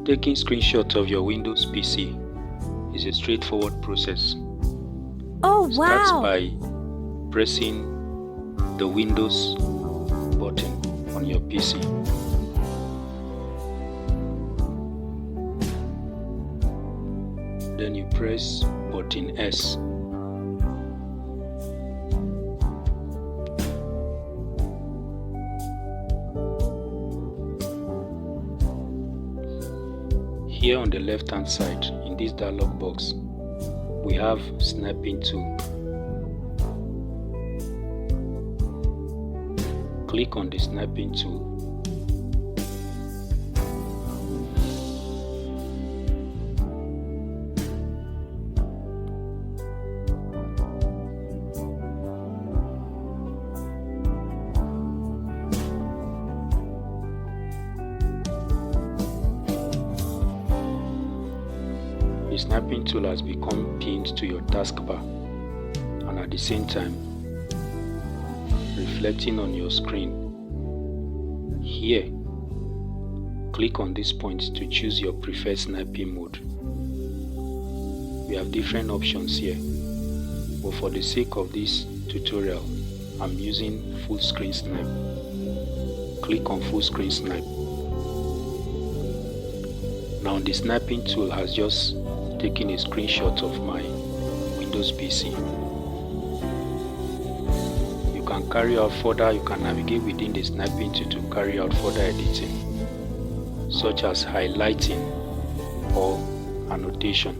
Taking screenshots of your Windows PC is a straightforward process. Oh, wow! Start by pressing the Windows button on your PC. Then you press button S. Here on the left hand side, in this dialog box, we have snapping tool. Click on the snapping tool. The snapping tool has become pinned to your taskbar and at the same time reflecting on your screen. Here, click on this point to choose your preferred snapping mode. We have different options here, but for the sake of this tutorial, I'm using full screen snap. Click on full screen snap. Now the snapping tool has just taken a screenshot of my Windows PC. You can carry out further, you can navigate within the snapping tool to carry out further editing, such as highlighting or annotation,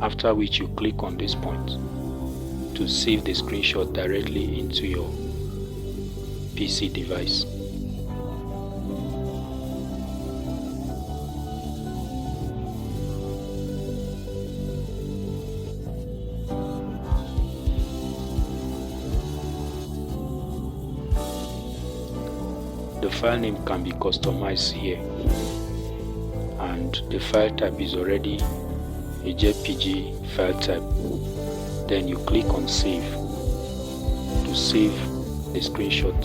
after which you click on this point to save the screenshot directly into your PC device. The file name can be customized here, and the file type is already a JPG file type. Then you click on save to save the screenshot.